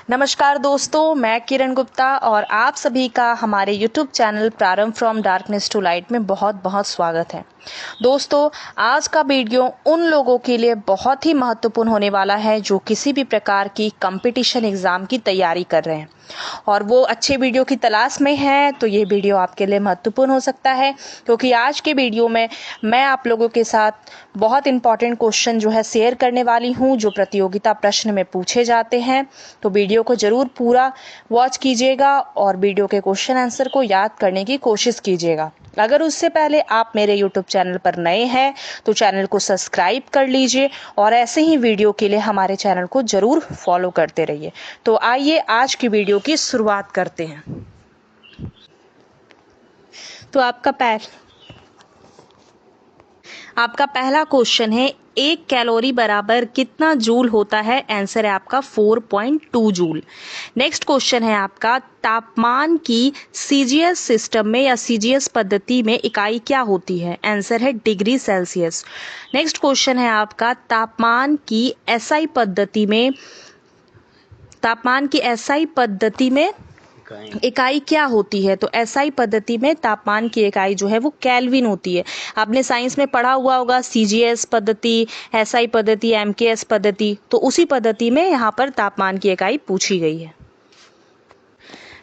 नमस्कार दोस्तों, मैं किरण गुप्ता और आप सभी का हमारे YouTube चैनल प्रारंभ फ्रॉम डार्कनेस टू लाइट में बहुत बहुत स्वागत है। दोस्तों, आज का वीडियो उन लोगों के लिए बहुत ही महत्वपूर्ण होने वाला है जो किसी भी प्रकार की कंपटीशन एग्ज़ाम की तैयारी कर रहे हैं और वो अच्छे वीडियो की तलाश में है। तो ये वीडियो आपके लिए महत्वपूर्ण हो सकता है, क्योंकि आज के वीडियो में मैं आप लोगों के साथ बहुत इंपॉर्टेंट क्वेश्चन जो है शेयर करने वाली हूँ, जो प्रतियोगिता प्रश्न में पूछे जाते हैं। तो वीडियो को ज़रूर पूरा वॉच कीजिएगा और वीडियो के क्वेश्चन आंसर को याद करने की कोशिश कीजिएगा। अगर उससे पहले आप मेरे YouTube चैनल पर नए हैं तो चैनल को सब्सक्राइब कर लीजिए और ऐसे ही वीडियो के लिए हमारे चैनल को ज़रूर फॉलो करते रहिए। तो आइए आज की वीडियो की शुरुआत करते हैं। तो आपका पहला क्वेश्चन है, 1 कैलोरी बराबर कितना जूल होता है? आंसर है आपका 4.2 जूल। नेक्स्ट क्वेश्चन है आपका, तापमान की सीजीएस सिस्टम में या सीजीएस पद्धति में इकाई क्या होती है? आंसर है डिग्री सेल्सियस। नेक्स्ट क्वेश्चन है आपका, तापमान की एसआई पद्धति में इकाई क्या होती है? तो एसआई पद्धति में तापमान की इकाई जो है वो केल्विन होती है। आपने साइंस में पढ़ा हुआ होगा सीजीएस पद्धति, एसआई पद्धति, एमकेएस पद्धति, तो उसी पद्धति में यहाँ पर तापमान की इकाई पूछी गई है।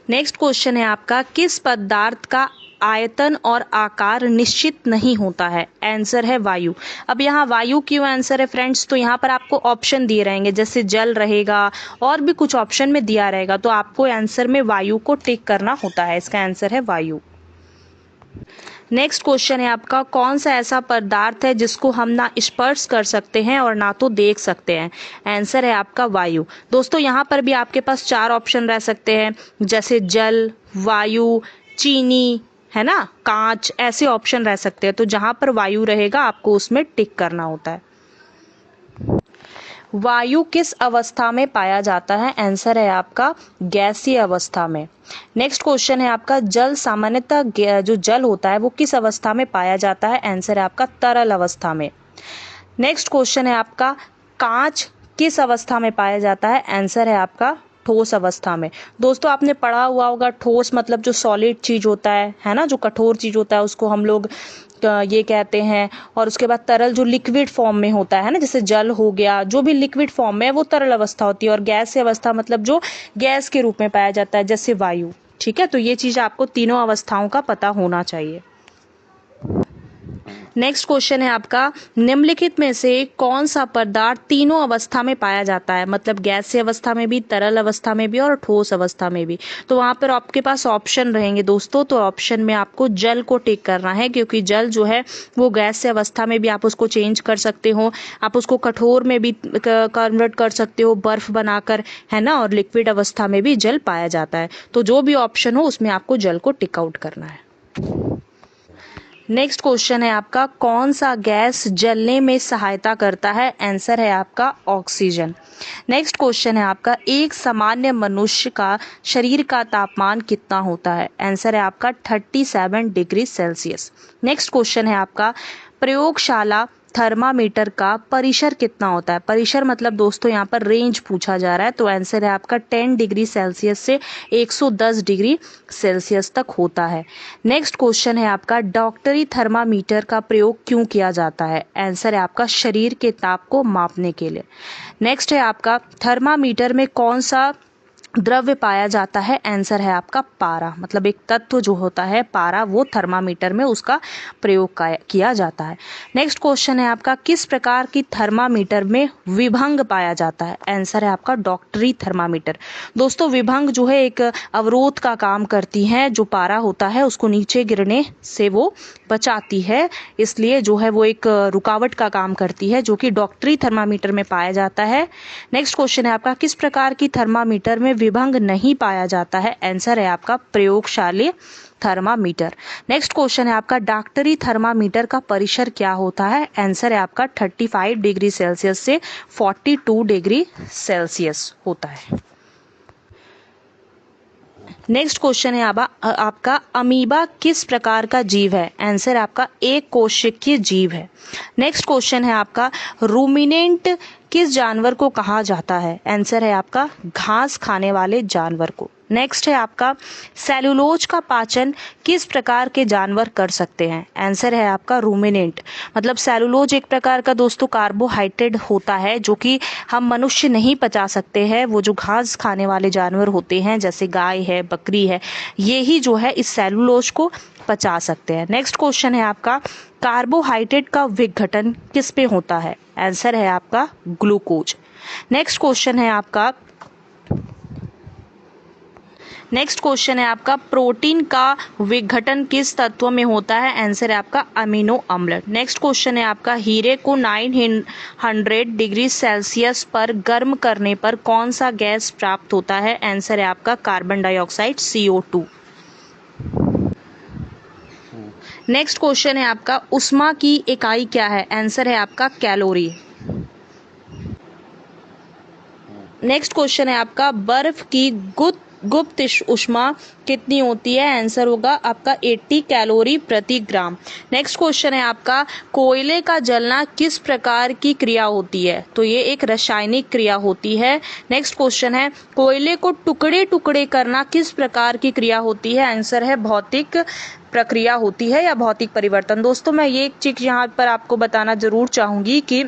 नेक्स्ट क्वेश्चन है आपका, किस पदार्थ का आयतन और आकार निश्चित नहीं होता है? आंसर है वायु। अब यहाँ वायु क्यों आंसर है फ्रेंड्स? तो यहाँ पर आपको ऑप्शन दिए रहेंगे, जैसे जल रहेगा और भी कुछ ऑप्शन में दिया रहेगा, तो आपको आंसर में वायु को टिक करना होता है। इसका आंसर है वायु। नेक्स्ट क्वेश्चन है आपका, कौन सा ऐसा पदार्थ है जिसको हम ना स्पर्श कर सकते हैं और ना तो देख सकते हैं? आंसर है आपका वायु। दोस्तों, यहाँ पर भी आपके पास 4 ऑप्शन रह सकते हैं, जैसे जल, वायु, चीनी, है ना, कांच, ऐसे ऑप्शन रह सकते हैं। तो जहां पर वायु रहेगा आपको उसमें टिक करना होता है। वायु किस अवस्था में पाया जाता है? आंसर है आपका गैसीय अवस्था में। नेक्स्ट क्वेश्चन है आपका, जल सामान्यतः जो जल होता है वो किस अवस्था में पाया जाता है? आंसर है आपका तरल अवस्था में। नेक्स्ट क्वेश्चन है आपका, कांच किस अवस्था में पाया जाता है? आंसर है आपका ठोस अवस्था में। दोस्तों, आपने पढ़ा हुआ होगा, ठोस मतलब जो सॉलिड चीज होता है ना, जो कठोर चीज होता है उसको हम लोग ये कहते हैं। और उसके बाद तरल जो लिक्विड फॉर्म में होता है ना, जैसे जल हो गया, जो भी लिक्विड फॉर्म में है वो तरल अवस्था होती है। और गैस अवस्था मतलब जो गैस के रूप में पाया जाता है, जैसे वायु। ठीक है, तो ये चीज आपको तीनों अवस्थाओं का पता होना चाहिए। नेक्स्ट क्वेश्चन है आपका, निम्नलिखित में से कौन सा पदार्थ तीनों अवस्था में पाया जाता है? मतलब गैसीय अवस्था में भी, तरल अवस्था में भी और ठोस अवस्था में भी। तो वहां पर आपके पास ऑप्शन रहेंगे दोस्तों। तो ऑप्शन में आपको जल को टिक करना है, क्योंकि जल जो है वो गैसीय अवस्था में भी आप उसको चेंज कर सकते हो, आप उसको कठोर में भी कन्वर्ट कर सकते हो बर्फ बनाकर, है ना, और लिक्विड अवस्था में भी जल पाया जाता है। तो जो भी ऑप्शन हो उसमें आपको जल को टिक आउट करना है। नेक्स्ट क्वेश्चन है आपका, कौन सा गैस जलने में सहायता करता है? आंसर है आपका ऑक्सीजन। नेक्स्ट क्वेश्चन है आपका, एक सामान्य मनुष्य का शरीर का तापमान कितना होता है? आंसर है आपका 37 डिग्री सेल्सियस। नेक्स्ट क्वेश्चन है आपका, प्रयोगशाला थर्मामीटर का परिसर कितना होता है? परिसर मतलब दोस्तों यहाँ पर रेंज पूछा जा रहा है, तो आंसर है आपका 10 डिग्री सेल्सियस से 110 डिग्री सेल्सियस तक होता है। नेक्स्ट क्वेश्चन है आपका, डॉक्टरी थर्मामीटर का प्रयोग क्यों किया जाता है? आंसर है आपका शरीर के ताप को मापने के लिए। नेक्स्ट है आपका, थर्मामीटर में कौन सा द्रव्य पाया जाता है? आंसर है आपका पारा। मतलब एक तत्व जो होता है पारा, वो थर्मामीटर में उसका प्रयोग किया जाता है। नेक्स्ट क्वेश्चन है आपका, किस प्रकार की थर्मामीटर में विभंग पाया जाता है? आंसर है आपका डॉक्टरी थर्मामीटर। दोस्तों, विभंग जो है एक अवरोध का काम करती है, जो पारा होता है उसको नीचे गिरने से वो बचाती है, इसलिए जो है वो एक रुकावट का काम करती है, जो कि डॉक्टरी थर्मामीटर में पाया जाता है। नेक्स्ट क्वेश्चन है आपका, किस प्रकार की थर्मामीटर में विभंग नहीं पाया जाता है? आंसर है आपका प्रयोगशाला थर्मामीटर। नेक्स्ट क्वेश्चन है आपका, डॉक्टरी थर्मामीटर का परिसर क्या होता है? आंसर है आपका 35 डिग्री सेल्सियस से 42 डिग्री सेल्सियस होता है। नेक्स्ट क्वेश्चन है आपका, अमीबा किस प्रकार का जीव है? आंसर आपका एक कोशिकीय जीव है। नेक्स्ट क्वेश्चन है आपका, रूमिनेंट किस जानवर को कहा जाता है? आंसर है आपका घास खाने वाले जानवर को। नेक्स्ट है आपका सेलुलोज का पाचन किस प्रकार के जानवर कर सकते हैं? आंसर है आपका रूमिनेंट। मतलब सेलुलोज एक प्रकार का दोस्तों कार्बोहाइड्रेट होता है जो कि हम मनुष्य नहीं पचा सकते हैं। वो जो घास खाने वाले जानवर होते हैं जैसे गाय है, बकरी है, ये ही जो है इस सेलुलोज को पचा सकते हैं। नेक्स्ट क्वेश्चन है आपका कार्बोहाइड्रेट का विघटन किस पे होता है? आंसर है आपका ग्लूकोज। नेक्स्ट क्वेश्चन है आपका प्रोटीन का विघटन किस तत्व में होता है? आंसर है आपका अमीनो अम्ल। नेक्स्ट क्वेश्चन है आपका हीरे को 900 डिग्री सेल्सियस पर गर्म करने पर कौन सा गैस प्राप्त होता है? आंसर है आपका carbon dioxide CO2। Next question है आपका ऊष्मा की इकाई क्या है? आंसर है आपका कैलोरी। नेक्स्ट क्वेश्चन है आपका बर्फ की गुप्त ऊष्मा कितनी होती है? आंसर होगा आपका 80 कैलोरी प्रति ग्राम। नेक्स्ट क्वेश्चन है आपका कोयले का जलना किस प्रकार की क्रिया होती है? तो ये एक रासायनिक क्रिया होती है। नेक्स्ट क्वेश्चन है कोयले को टुकड़े टुकड़े करना किस प्रकार की क्रिया होती है? आंसर है भौतिक प्रक्रिया होती है या भौतिक परिवर्तन। दोस्तों मैं ये एक चीज यहाँ पर आपको बताना जरूर चाहूंगी कि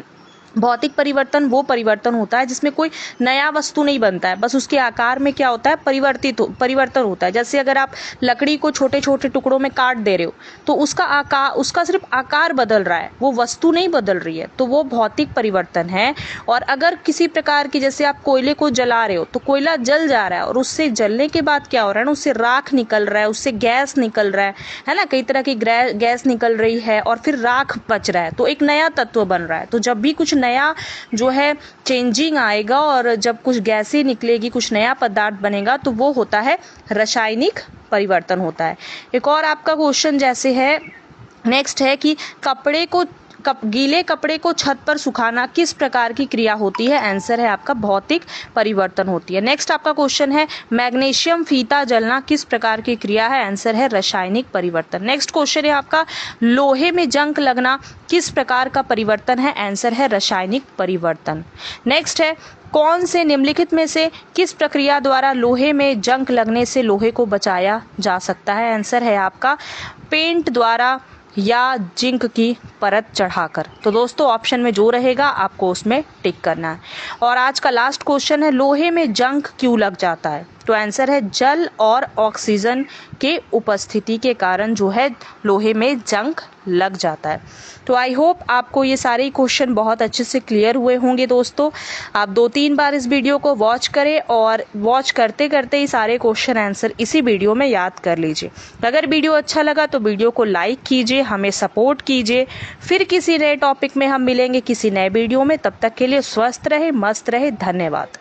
भौतिक परिवर्तन वो परिवर्तन होता है जिसमें कोई नया वस्तु नहीं बनता है, बस उसके आकार में क्या होता है परिवर्तन होता है। जैसे अगर आप लकड़ी को छोटे छोटे टुकड़ों में काट दे रहे हो तो उसका सिर्फ आकार बदल रहा है, वो वस्तु नहीं बदल रही है, तो वो भौतिक परिवर्तन है। और अगर किसी प्रकार की जैसे आप कोयले को जला रहे हो तो कोयला जल जा रहा है और उससे जलने के बाद क्या हो रहा है ना, उससे राख निकल रहा है, उससे गैस निकल रहा है ना, कई तरह की गैस निकल रही है और फिर राख बच रहा है, तो एक नया तत्व बन रहा है। तो जब भी कुछ नया जो है चेंजिंग आएगा और जब कुछ गैसें निकलेगी, कुछ नया पदार्थ बनेगा, तो वो होता है रासायनिक परिवर्तन होता है। एक और आपका क्वेश्चन जैसे है नेक्स्ट है कि गीले कपड़े को छत पर सुखाना किस प्रकार की क्रिया होती है? आंसर है आपका भौतिक परिवर्तन होती है। नेक्स्ट आपका क्वेश्चन है मैग्नीशियम फीता जलना किस प्रकार की क्रिया है? आंसर है रासायनिक परिवर्तन। नेक्स्ट क्वेश्चन है आपका लोहे में जंग लगना किस प्रकार का परिवर्तन है? आंसर है रासायनिक परिवर्तन। नेक्स्ट है कौन से निम्नलिखित में से किस प्रक्रिया द्वारा लोहे में जंग लगने से लोहे को बचाया जा सकता है? आंसर है आपका पेंट द्वारा या जिंक की परत चढ़ाकर। तो दोस्तों ऑप्शन में जो रहेगा आपको उसमें टिक करना है। और आज का लास्ट क्वेश्चन है लोहे में जंग क्यों लग जाता है? तो आंसर है जल और ऑक्सीजन के उपस्थिति के कारण जो है लोहे में जंग लग जाता है। तो आई होप आपको ये सारे क्वेश्चन बहुत अच्छे से क्लियर हुए होंगे दोस्तों। आप 2-3 बार इस वीडियो को वॉच करें और वॉच करते करते ही सारे क्वेश्चन आंसर इसी वीडियो में याद कर लीजिए। अगर वीडियो अच्छा लगा तो वीडियो को लाइक कीजिए, हमें सपोर्ट कीजिए। फिर किसी नए टॉपिक में हम मिलेंगे किसी नए वीडियो में। तब तक के लिए स्वस्थ रहे, मस्त रहे। धन्यवाद।